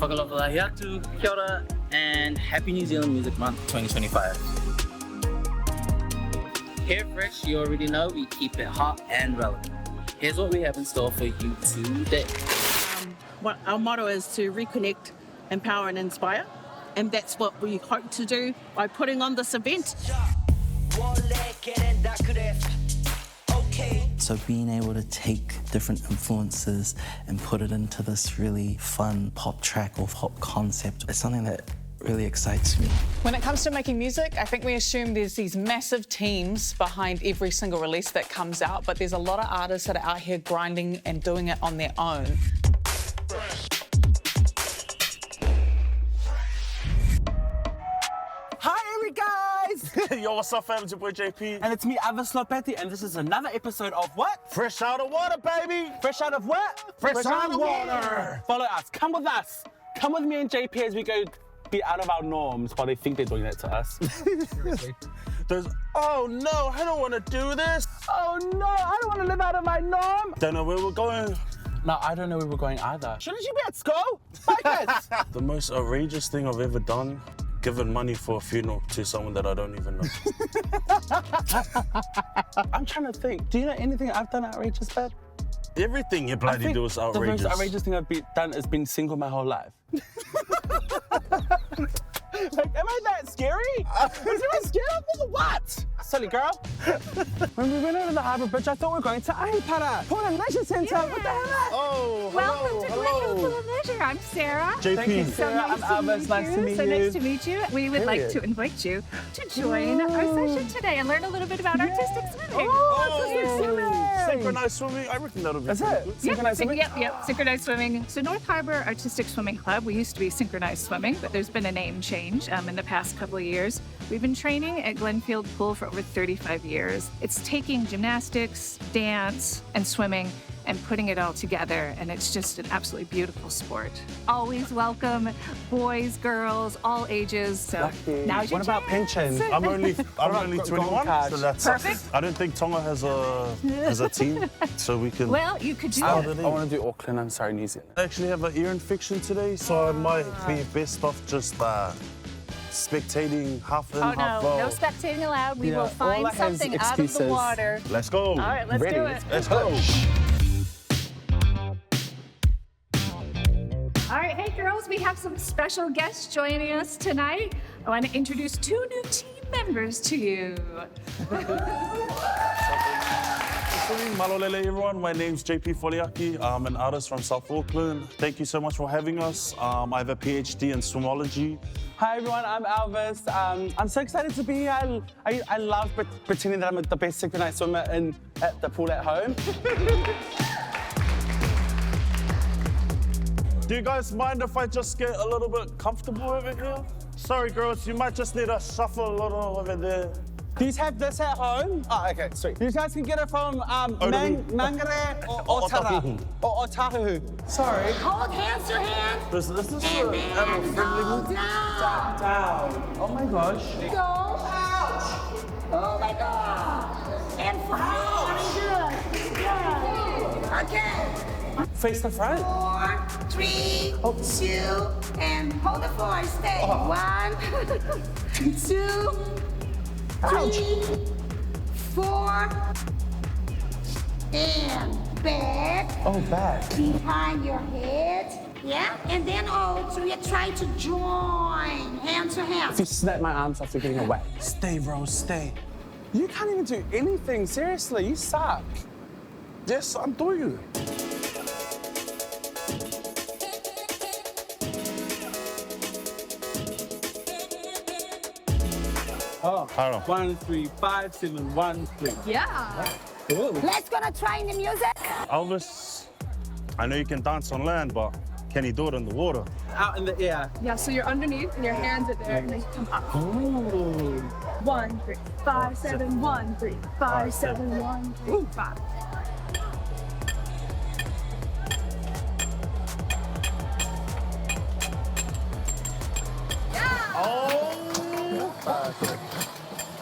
Whakalofalahiatu, kia ora, and Happy New Zealand Music Month 2025. Here at Fresh, you already know we keep it hot and relevant. Here's what we have in store for you today. Our motto is to reconnect, empower and inspire. And that's what we hope to do by putting on this event. So being able to take different influences and put it into this really fun pop track or pop concept is something that really excites me. When it comes to making music, I think we assume there's these massive teams behind every single release that comes out, but there's a lot of artists that are out here grinding and doing it on their own. Yo, what's up, fam? It's your boy JP. And it's me, Avis Lopetti, and this is another episode of what? Fresh out of water, baby! Fresh out of what? Fresh out of water! Follow us. Come with us. Come with me and JP as we go be out of our norms while they think they're doing that to us. There's, oh no, I don't want to do this. Oh no, I don't want to live out of my norm. Don't know where we're going. No, I don't know where we're going either. Shouldn't you be at school? Focus! The most outrageous thing I've ever done, given money for a funeral to someone that I don't even know. I'm trying to think. Do you know anything I've done outrageous, babe? Everything you bloody do is outrageous. The most outrageous thing I've done is been single my whole life. Like, am I that scary? Is anyone scared of what? Silly girl. When we went over the harbour bridge, I thought we were going to Aipara, Port and Leisure Centre. Yeah. What the hell? Oh, Welcome to Glenville Pool and Leisure. I'm Sarah. JP. Thank you, Sarah. I'm Albert. Nice to meet you. So nice to meet you. We would like to invite you to join our session today and learn a little bit about artistic swimming. Synchronized swimming. I reckon that'll be Is pretty it? good. Synchronized swimming? Yep, Synchronized Swimming. So North Harbour Artistic Swimming Club, we used to be Synchronized Swimming, but there's been a name change in the past couple of years. We've been training at Glenfield Pool for over 35 years. It's taking gymnastics, dance, and swimming and putting it all together, and it's just an absolutely beautiful sport. Always welcome boys, girls, all ages. So Lucky. now's your What about chance. pension? I'm only Gold 21, card. so that's Perfect. I don't think Tonga has a team, so we can. Well, you could do I it. want to do Auckland. I'm sorry, New Zealand. I actually have an ear infection today, so I might be best off just spectating half in, Oh half no, out. no spectating allowed. We Yeah, will all find I have is something out of the excuses. water. Let's go. All right, let's Ready. do it. Let's go. All right, hey girls, we have some special guests joining us tonight. I want to introduce two new team members to you. Malolele everyone, my name's JP Foliaki. I'm an artist from South Auckland. Thank you so much for having us. I have a PhD in swimology. Hi everyone, I'm Elvis. I'm so excited to be here. I love pretending that I'm the best synchronized swimmer at the pool at home. Do you guys mind if I just get a little bit comfortable over here? Sorry girls, you might just need to shuffle a little over there. Do you have this at home? Oh, okay, sweet. You guys can get it from Mangere or Otara. Or Otahu. Sorry. Hold hands to hands. This is And a then friendly go down. Down. Oh my gosh. Go. Ouch. Oh my God. And front. Good. Good. Okay. Face the front. 4, 3, 2, and hold the 4. Stay. 1, 2, 3, 4, and back. Oh, back. Behind your head. Yeah, and then so you try to join hand to hand. If you snap my arms off, you're getting away. Stay, Rose, stay. You can't even do anything. Seriously, you suck. Yes, I'm doing it. Oh, I don't know. 1, 3, 5, 7, 1, 3. Yeah. Cool. Let's gonna try the music. Elvis, I know you can dance on land, but can you do it in the water? Out in the air. Yeah, so you're underneath and your hands are there and they come up. Ooh. 1, 3, 5, 7, 1, 3, 5, 7, 1, 3, 5.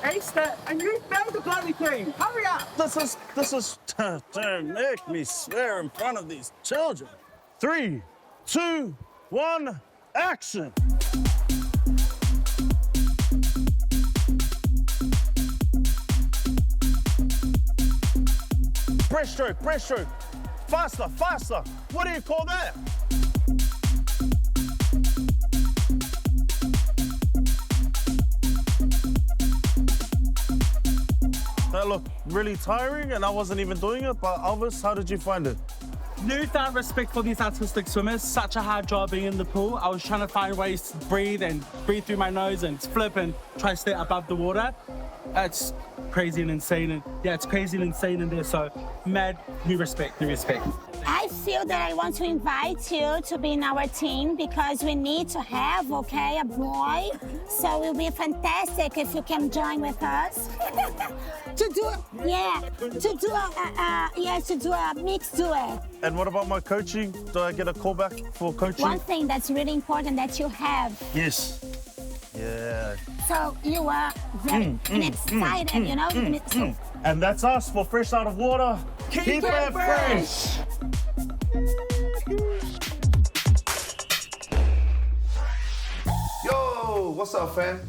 Hey, step, and you found the bloody thing. Hurry up. This is to make me swear in front of these children. 3, 2, 1, action. Breaststroke, breaststroke. Faster, faster. What do you call that? That looked really tiring and I wasn't even doing it, but Elvis, how did you find it? Newfound respect for these artistic swimmers. Such a hard job being in the pool. I was trying to find ways to breathe through my nose and flip and try to stay above the water. It's crazy and insane. And yeah, it's crazy and insane in there. So mad, new respect, new respect. I feel that I want to invite you to be in our team because we need to have, okay, a boy. So it will be fantastic if you can join with us. to do a mixed duet. And what about my coaching? Do I get a call back for coaching? One thing that's really important that you have. Yes. Yeah. So you are very excited, you know? So And that's us for Fresh Out of Water. Keep it fresh. Yo, what's up, fam?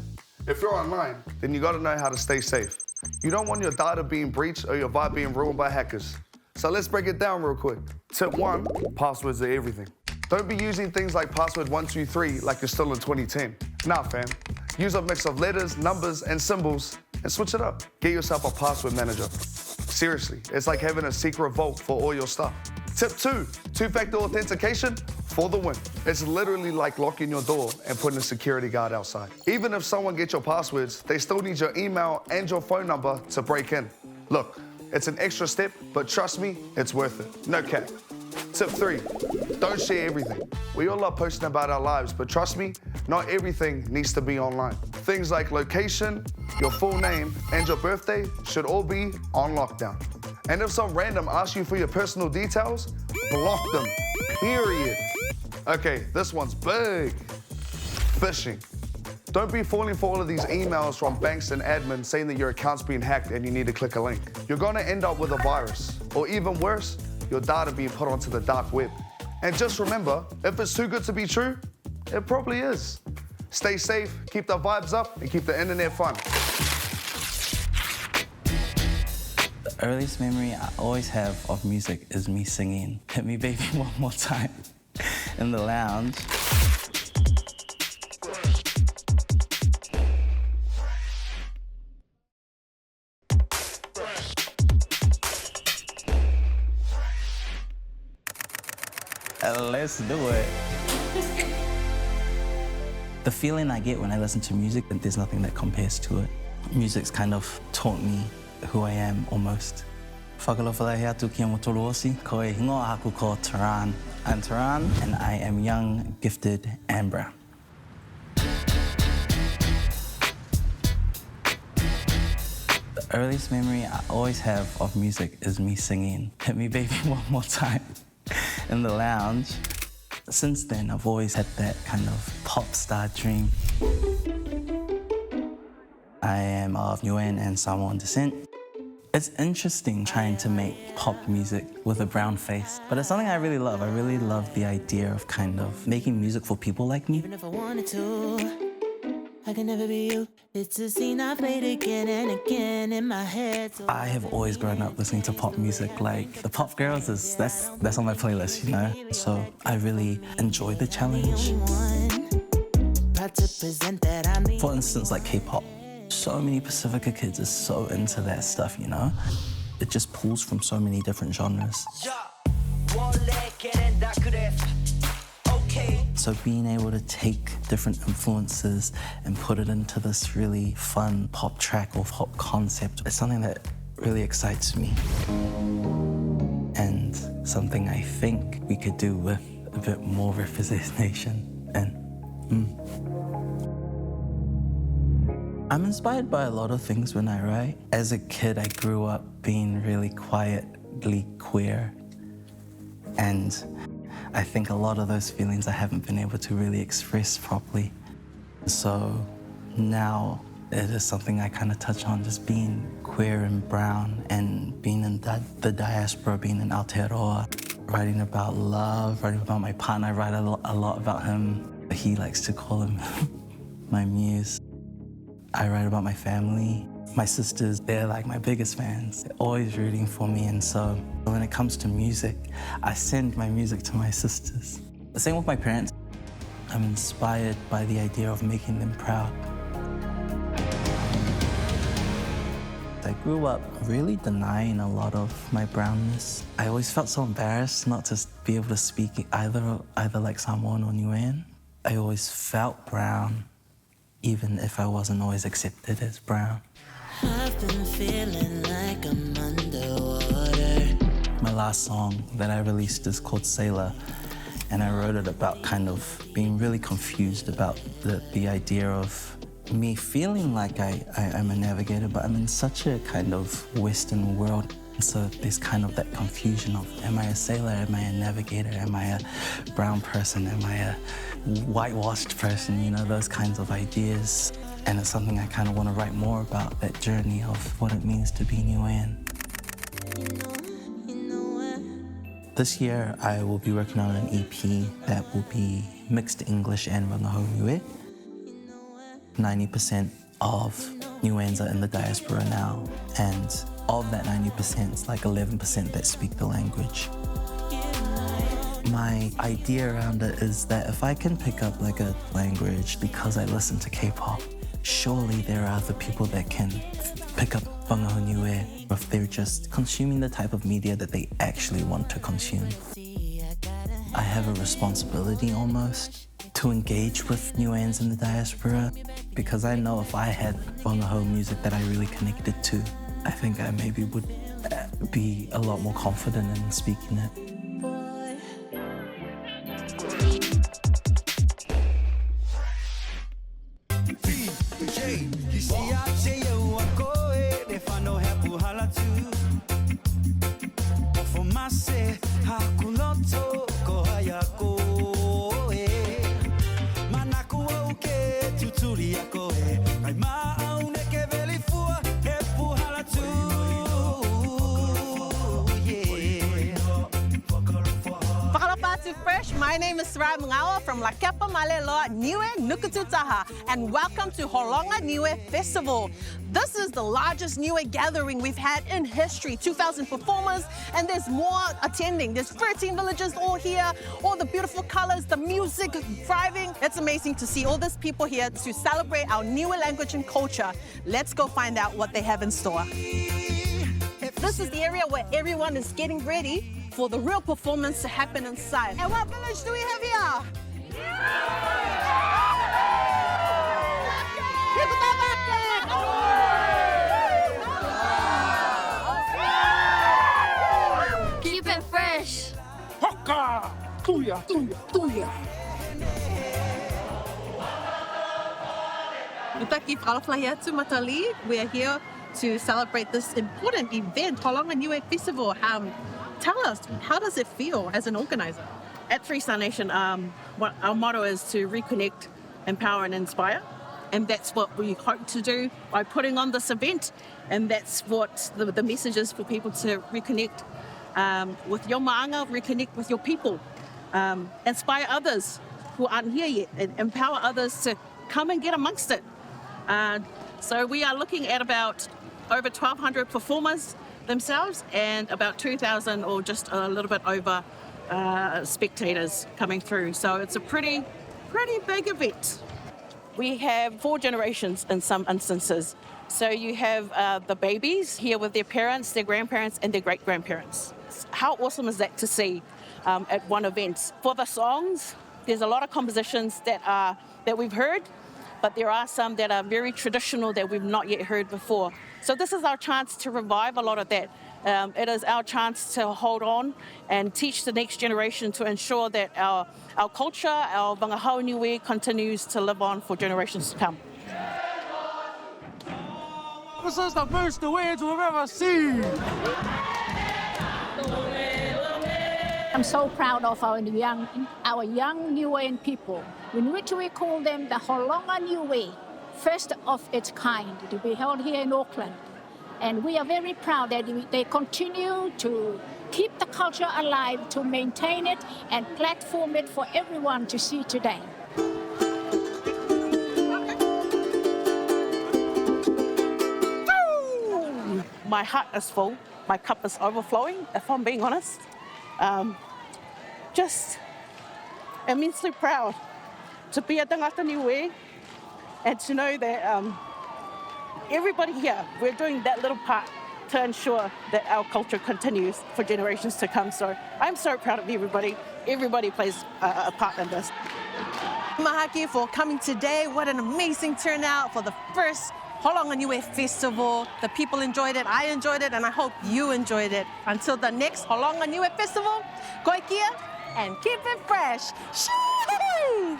If you're online, then you gotta know how to stay safe. You don't want your data being breached or your vibe being ruined by hackers. So let's break it down real quick. Tip 1, passwords are everything. Don't be using things like password 123 like you're still in 2010. Nah, fam. Use a mix of letters, numbers, and symbols and switch it up. Get yourself a password manager. Seriously, it's like having a secret vault for all your stuff. Tip 2, two-factor authentication for the win. It's literally like locking your door and putting a security guard outside. Even if someone gets your passwords, they still need your email and your phone number to break in. Look, it's an extra step, but trust me, it's worth it. No cap. Tip 3, don't share everything. We all love posting about our lives, but trust me, not everything needs to be online. Things like location, your full name, and your birthday should all be on lockdown. And if some random asks you for your personal details, block them, period. Okay, this one's big. Phishing. Don't be falling for all of these emails from banks and admins saying that your account's being hacked and you need to click a link. You're gonna end up with a virus, or even worse, your data being put onto the dark web. And just remember, if it's too good to be true, it probably is. Stay safe, keep the vibes up, and keep the internet fun. The earliest memory I always have of music is me singing "Hit Me Baby One More Time" in the lounge. Let's do it. The feeling I get when I listen to music, there's nothing that compares to it. Music's kind of taught me who I am, almost. Whakalofalahi atu ki mo tolosi, ko e hingoa haku ko Taran. I'm Taran, and I am young, gifted, and brown. The earliest memory I always have of music is me singing "Hit Me Baby One More Time" in the lounge. Since then, I've always had that kind of pop star dream. I am of Niuean and Samoan descent. It's interesting trying to make pop music with a brown face, but it's something I really love. I really love the idea of kind of making music for people like me. Even if I wanted to, I can never be you. It's a scene I played again and again in my head. So I have always grown up listening to pop music. Like the Pop Girls that's on my playlist, you know. So I really enjoy the challenge. For instance, like K-pop. So many Pacifica kids are so into that stuff, you know. It just pulls from so many different genres. So being able to take different influences and put it into this really fun pop track or pop concept, it's something that really excites me. And something I think we could do with a bit more representation. And I'm inspired by a lot of things when I write. As a kid, I grew up being really quietly queer. And I think a lot of those feelings I haven't been able to really express properly. So now it is something I kind of touch on, just being queer and brown and being in the diaspora, being in Aotearoa, writing about love, writing about my partner. I write a lot about him. He likes to call him my muse. I write about my family. My sisters, they're like my biggest fans. They're always rooting for me, and so when it comes to music, I send my music to my sisters. The same with my parents. I'm inspired by the idea of making them proud. I grew up really denying a lot of my brownness. I always felt so embarrassed not to be able to speak either like Samoan or Niuean. I always felt brown, even if I wasn't always accepted as brown. I've been feeling like I'm underwater. My last song that I released is called Sailor, and I wrote it about kind of being really confused about the idea of me feeling like I'm a navigator, but I'm in such a kind of Western world. So there's kind of that confusion of, am I a sailor, am I a navigator, am I a brown person, am I a whitewashed person, you know, those kinds of ideas. And it's something I kind of want to write more about, that journey of what it means to be Niuean. This year, I will be working on an EP that will be mixed English and Rangaho Niue. 90% of Niueans are in the diaspora now, and of that 90%, it's like 11% that speak the language. My idea around it is that if I can pick up like a language because I listen to K-pop, surely there are other people that can pick up Rangaho Niue if they're just consuming the type of media that they actually want to consume. I have a responsibility almost to engage with Niueans in the diaspora, because I know if I had Rangaho music that I really connected to, I think I maybe would be a lot more confident in speaking it. My name is Sra Mngawa from La Kepa Maleloa Niue Nukututaha, and welcome to Honga New Festival. This is the largest Niue gathering we've had in history, 2,000 performers, and there's more attending. There's 13 villages all here, all the beautiful colors, the music thriving. It's amazing to see all these people here to celebrate our Niue language and culture. Let's go find out what they have in store. This is the area where everyone is getting ready for the real performance to happen inside. And what village do we have here? Keep it fresh. Hoka! Tuya, tuya, tuya. Utaki Whalawhaiatu Matali. We are here to celebrate this important event, Honga New Festival. Tell us, how does it feel as an organizer? At Three Star Nation, our motto is to reconnect, empower and inspire. And that's what we hope to do by putting on this event. And that's what the message is for people to reconnect with your maanga, reconnect with your people. Inspire others who aren't here yet, and empower others to come and get amongst it. So we are looking at about over 1,200 performers themselves and about 2,000 or just a little bit over spectators coming through. So it's a pretty big event. We have 4 generations in some instances. So you have the babies here with their parents, their grandparents and their great-grandparents. How awesome is that to see at one event? For the songs, there's a lot of compositions that we've heard, but there are some that are very traditional that we've not yet heard before. So this is our chance to revive a lot of that. It is our chance to hold on and teach the next generation to ensure that our culture, our Rangaho Niue continues to live on for generations to come. This is the first Niueans we've ever seen. I'm so proud of our young Niuean people, in which we call them the Honga Niue, first of its kind, to be held here in Auckland. And we are very proud that they continue to keep the culture alive, to maintain it and platform it for everyone to see today. My heart is full. My cup is overflowing, if I'm being honest. Just immensely proud to be a tangata niue and to know that everybody here, we're doing that little part to ensure that our culture continues for generations to come. So I'm so proud of everybody. Everybody plays a part in this. Mahaki for coming today. What an amazing turnout for the first Honga New Festival. The people enjoyed it, I enjoyed it, and I hope you enjoyed it. Until the next Honga New Festival, koe kia and keep it fresh. Shoo!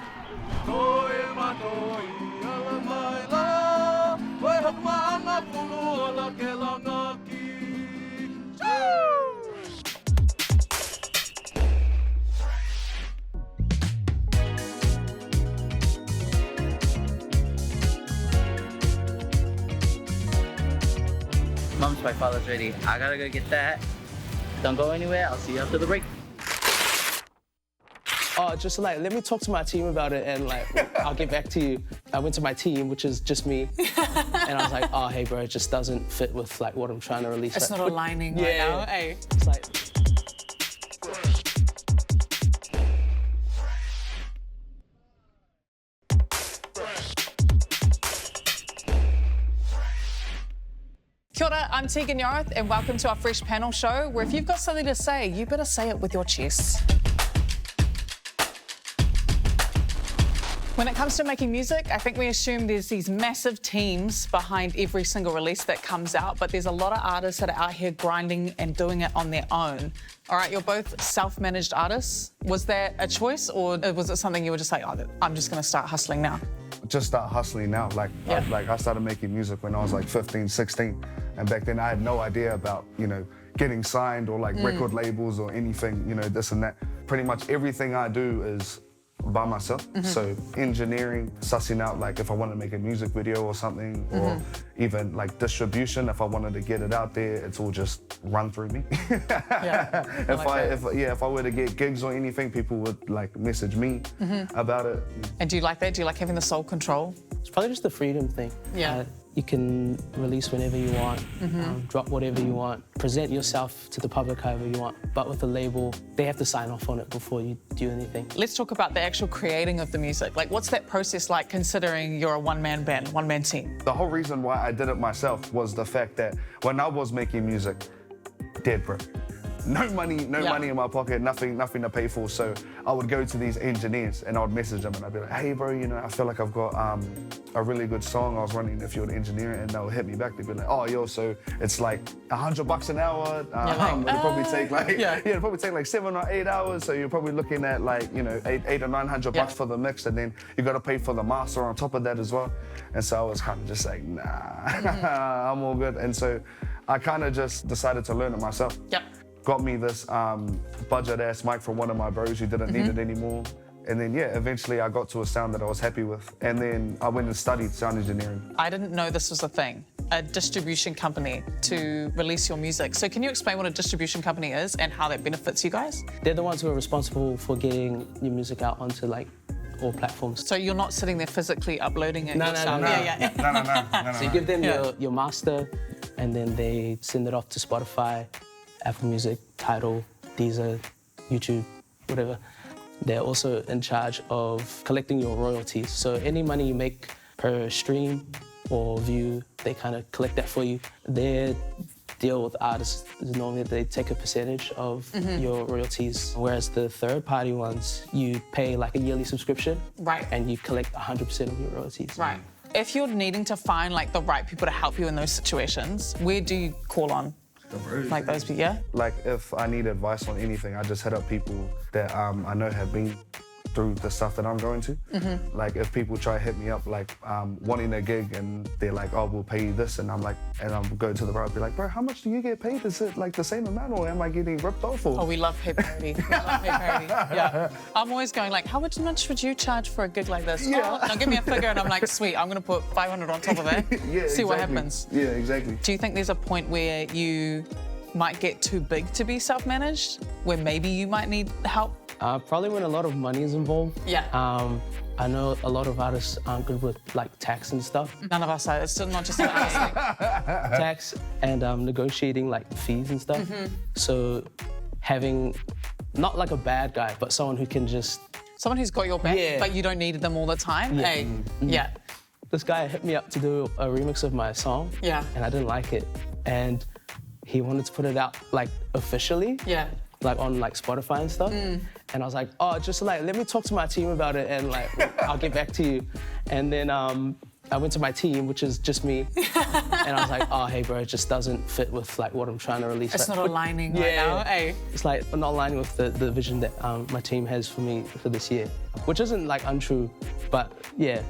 Mom's my father's ready. I gotta go get that. Don't go anywhere. I'll see you after the break. Oh, just like, let me talk to my team about it and like, I'll get back to you. I went to my team, which is just me. And I was like, oh, hey, bro, it just doesn't fit with like what I'm trying to release. It's like, not aligning right now, eh? It's like, Kia ora, I'm Tegan Yarth and welcome to our Fresh Panel show, where if you've got something to say, you better say it with your chest. When it comes to making music, I think we assume there's these massive teams behind every single release that comes out, but there's a lot of artists that are out here grinding and doing it on their own. All right, you're both self-managed artists. Was that a choice, or was it something you were just like, oh, I'm just gonna start hustling now? Just start hustling now. I started making music when I was like 15, 16. And back then I had no idea about, getting signed or like record labels or anything, this and that. Pretty much everything I do is by myself. So engineering, sussing out like if I want to make a music video or something, or even like distribution, if I wanted to get it out there, it's all just run through me. If I were to get gigs or anything, people would like message me about it. And do you like that? Do you like having the sole control? it's probably just the freedom thing. Yeah. You can release whenever you want, drop whatever you want, present yourself to the public however you want. But with a label, they have to sign off on it before you do anything. Let's talk about the actual creating of the music. Like, what's that process like, considering you're a one-man band, one-man team? The whole reason why I did it myself was the fact that when I was making music, dead broke. No money in my pocket, nothing to pay for. So I would go to these engineers and I would message them and I'd be like, hey bro, I feel like I've got a really good song I was running if you're an engineer, and they'll hit me back. They'd be like, oh yo, so it's like $100 an hour. It'll probably take like it'll probably take like 7 or 8 hours. So you're probably looking at like, $800 or $900 for the mix, and then you gotta pay for the master on top of that as well. And so I was kind of just like, nah, I'm all good. And so I kind of just decided to learn it myself. Got me this budget-ass mic from one of my bros who didn't need it anymore. And then, eventually I got to a sound that I was happy with. And then I went and studied sound engineering. I didn't know this was a thing, a distribution company to release your music. So can you explain what a distribution company is and how that benefits you guys? They're the ones who are responsible for getting your music out onto like all platforms. So you're not sitting there physically uploading it No. yourself? No. So you give them your master, and then they send it off to Spotify, Apple Music, Tidal, Deezer, YouTube, whatever. They're also in charge of collecting your royalties. So any money you make per stream or view, they kind of collect that for you. Their deal with artists is normally they take a percentage of your royalties, whereas the third-party ones, you pay like a yearly subscription, and you collect 100% of your royalties. Right. If you're needing to find like the right people to help you in those situations, where do you call on? Like those people, yeah? Like if I need advice on anything, I just hit up people that I know have been through the stuff that I'm going to. Like if people try to hit me up like wanting a gig and they're like, oh, we'll pay you this, and I'm going to the bar and be like, bro, how much do you get paid? Is it like the same amount, or am I getting ripped off? Or? Oh, we love pay parity. Yeah. I'm always going like, how much would you charge for a gig like this? Yeah. Oh, now give me a figure, and I'm like, sweet, I'm gonna put 500 on top of that. See what happens. Yeah, exactly. Do you think there's a point where you might get too big to be self-managed, where maybe you might need help? Probably when a lot of money is involved. Yeah. I know a lot of artists aren't good with like tax and stuff. None of us are. It's still not just about us. Tax and negotiating like fees and stuff. So having not like a bad guy, but someone who can just... Someone who's got your back, Yeah. but you don't need them all the time. Yeah. Hey, yeah. This guy hit me up to do a remix of my song. Yeah. And I didn't like it. And he wanted to put it out like officially. Yeah. Like on like Spotify and stuff. And I was like, oh, just like, let me talk to my team about it and like, I'll get back to you. And then I went to my team, which is just me. And I was like, oh, hey bro, it just doesn't fit with like what I'm trying to release. It's like, not aligning right now, hey? It's like not aligning with the vision that my team has for me for this year, which isn't like untrue, but yeah,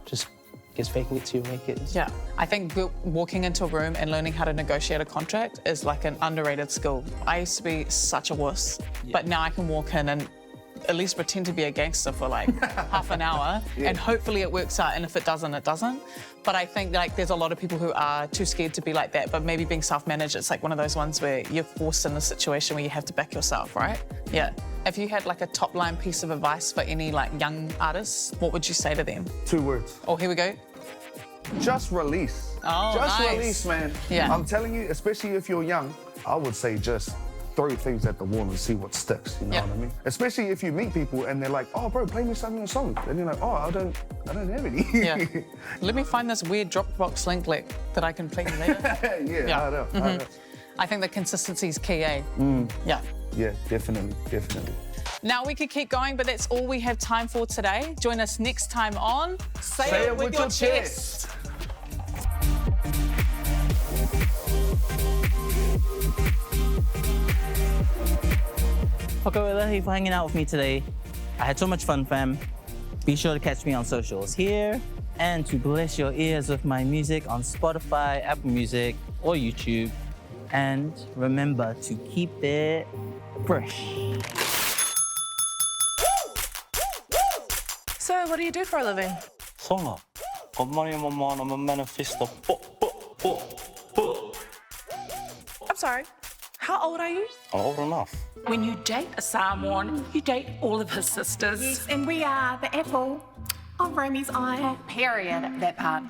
just guess faking it till you make it. Yeah, I think walking into a room and learning how to negotiate a contract is like an underrated skill. I used to be such a wuss, but now I can walk in and at least pretend to be a gangster for like half an hour and hopefully it works out, and if it doesn't, it doesn't. But I think like there's a lot of people who are too scared to be like that, but maybe being self-managed, it's like one of those ones where you're forced in a situation where you have to back yourself, right? Yeah. If you had like a top line piece of advice for any like young artists, what would you say to them? 2 words. Oh, here we go. Just release. Oh, just nice. release, man. Yeah. I'm telling you, especially if you're young, I would say just throw things at the wall and see what sticks, you know what I mean? Especially if you meet people and they're like, oh, bro, play me some of your songs. And you're like, oh, I don't have any. Yeah. Let me find this weird Dropbox link that I can play you later. I know. I think the consistency is key, eh? Yeah. Yeah, definitely. Now, we could keep going, but that's all we have time for today. Join us next time on Say It With Your Chest. Okay, well, thank you for hanging out with me today. I had so much fun, fam. Be sure to catch me on socials here and to bless your ears with my music on Spotify, Apple Music, or YouTube. And remember to keep it fresh. So, what do you do for a living? Honga. Got money in my mind, I'm a manifesto. I'm sorry, how old are you? I'm old enough. When you date a Samoan, you date all of his sisters. Yes, and we are the apple of Romy's eye. Period, that part.